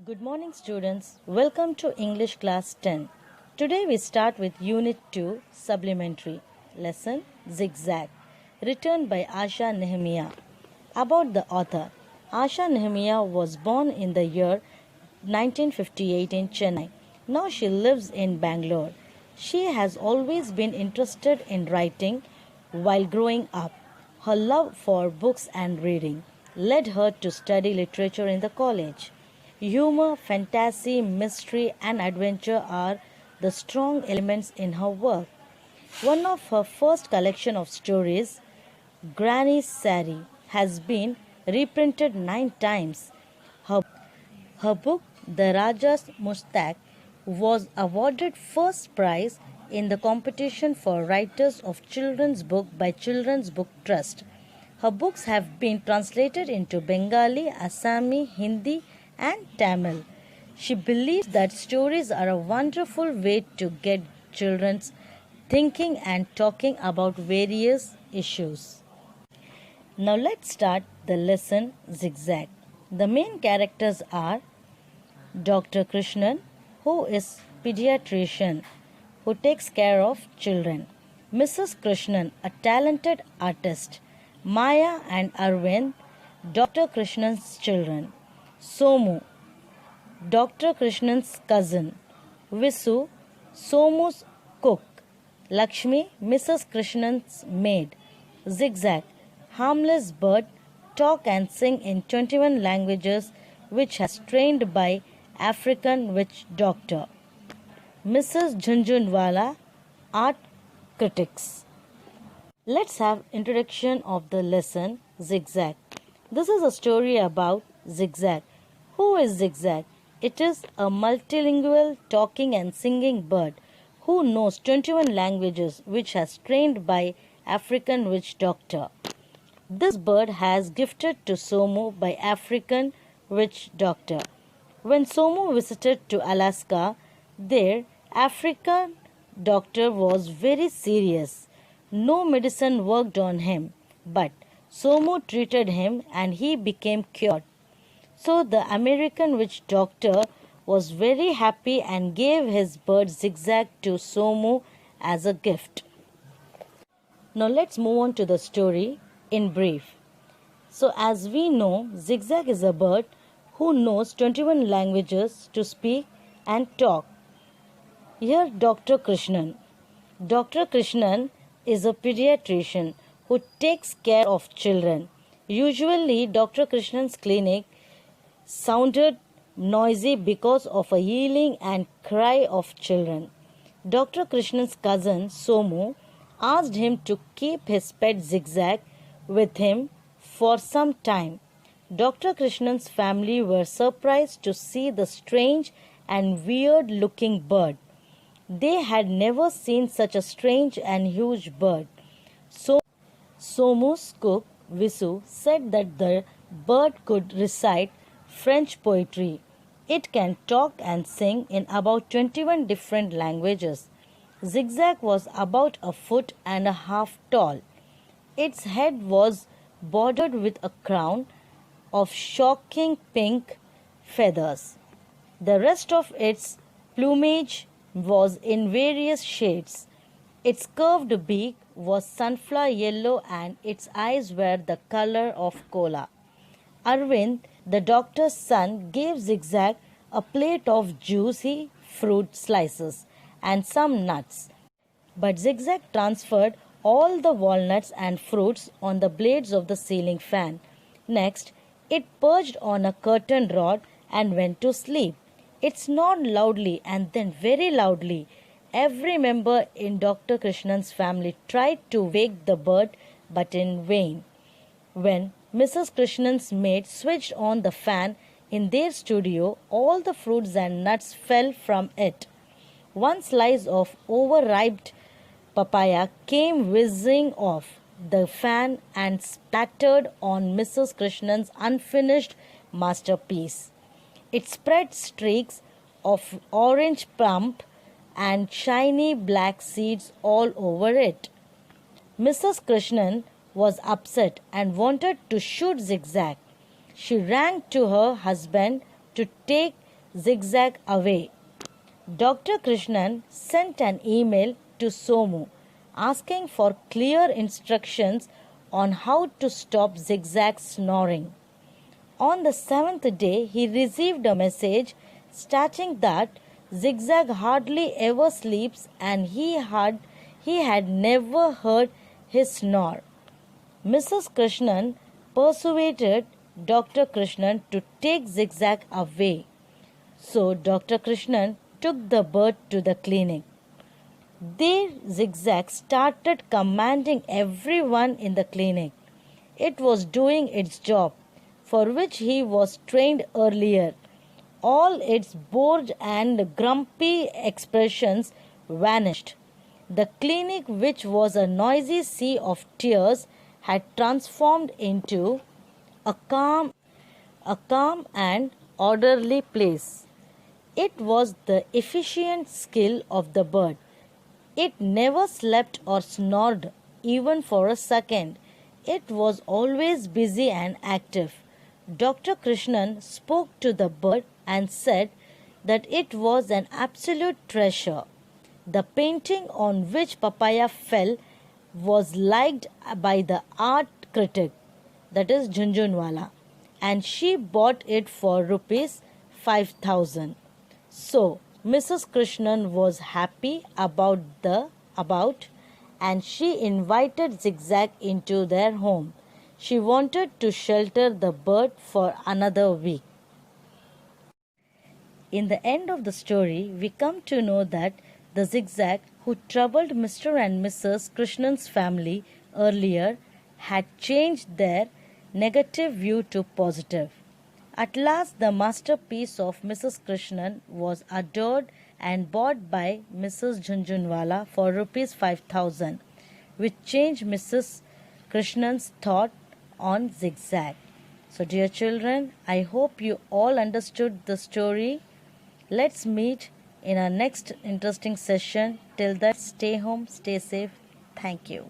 Good morning, students. Welcome to English class 10. Today we start with UNIT-2 supplementary lesson ZIGZAG, written by Asha Nehemiah. About the author, Asha Nehemiah was born in the year 1958 in Chennai. Now she lives in Bangalore. She has always been interested in writing while growing up. Her love for books and reading led her to study literature in the college. Humor, fantasy, mystery, and adventure are the strong elements in her work. One of her first collection of stories, Granny's Sari, has been reprinted 9 times. Her book, The Raja's Mustaq, was awarded first prize in the competition for writers of children's book by Children's Book Trust. Her books have been translated into Bengali, Assami, Hindi, and Tamil. She believes that stories are a wonderful way to get children thinking and talking about various issues. Now let's start the lesson ZIGZAG. The main characters are Dr. Krishnan, who is pediatrician who takes care of children. Mrs. Krishnan, a talented artist. Maya and Arvind, Dr. Krishnan's children. Somu, Dr. Krishnan's cousin. Visu, Somu's cook. Lakshmi, Mrs. Krishnan's maid. ZIGZAG, harmless bird, talk and sing in 21 languages, which has trained by African witch doctor. Mrs. Jhunjhunwala, art critics. Let's have introduction of the lesson ZIGZAG. This is a story about ZIGZAG. Who is ZIGZAG? It is a multilingual talking and singing bird who knows 21 languages, which has trained by African witch doctor. This bird has gifted to Somu by African witch doctor. When Somu visited to Alaska, their African doctor was very serious. No medicine worked on him, but Somu treated him and he became cured. So the American witch doctor was very happy and gave his bird ZIGZAG to Somu as a gift. Now let's move on to the story in brief. So as we know, ZIGZAG is a bird who knows 21 languages to speak and talk. Here Dr. Krishnan. Dr. Krishnan is a pediatrician who takes care of children. Usually Dr. Krishnan's clinic sounded noisy because of a yelling and cry of children. Dr. Krishnan's cousin Somu asked him to keep his pet ZIGZAG with him for some time. Dr. Krishnan's family were surprised to see the strange and weird looking bird. They had never seen such a strange and huge bird. So Somu's cook Visu said that the bird could recite French poetry. It can talk and sing in about 21 different languages. ZIGZAG was about 1.5 feet tall. Its head was bordered with a crown of shocking pink feathers. The rest of its plumage was in various shades. Its curved beak was sunflower yellow and its eyes were the color of cola. Arvind, the doctor's son, gave ZIGZAG a plate of juicy fruit slices and some nuts. But ZIGZAG transferred all the walnuts and fruits on the blades of the ceiling fan. Next, it perched on a curtain rod and went to sleep. It snored loudly and then very loudly. Every member in Dr. Krishnan's family tried to wake the bird, but in vain. When Mrs. Krishnan's maid switched on the fan in their studio, all the fruits and nuts fell from it. One slice of overripe papaya came whizzing off the fan and splattered on Mrs. Krishnan's unfinished masterpiece. It spread streaks of orange plum and shiny black seeds all over it. Mrs. Krishnan was upset and wanted to shoot ZIGZAG. She ran to her husband to take ZIGZAG away. Dr. Krishnan sent an email to Somu asking for clear instructions on how to stop ZIGZAG snoring. On the seventh day, he received a message stating that ZIGZAG hardly ever sleeps and he had never heard his snore. Mrs. Krishnan persuaded Dr. Krishnan to take ZIGZAG away. So Dr. Krishnan took the bird to the clinic. There, ZIGZAG started commanding everyone in the clinic. It was doing its job, for which he was trained earlier. All its bored and grumpy expressions vanished. The clinic, which was a noisy sea of tears, had transformed into a calm and orderly place. It was the efficient skill of the bird. It never slept or snored even for a second. It was always busy and active. Dr. Krishnan spoke to the bird and said that it was an absolute treasure. The painting on which Papaya fell was liked by the art critic, that is Jhunjhunwala, and she bought it for rupees 5,000. So Mrs. Krishnan was happy about and she invited ZIGZAG into their home. She wanted to shelter the bird for another week. In the end of the story, we come to know that the ZIGZAG, who troubled Mr. and Mrs. Krishnan's family earlier, had changed their negative view to positive. At last, the masterpiece of Mrs. Krishnan was adored and bought by Mrs. Jhunjhunwala for rupees 5,000, which changed Mrs. Krishnan's thought on ZIGZAG. So, dear children, I hope you all understood the story. Let's meet in our next interesting session. Till then, stay home, stay safe. Thank you.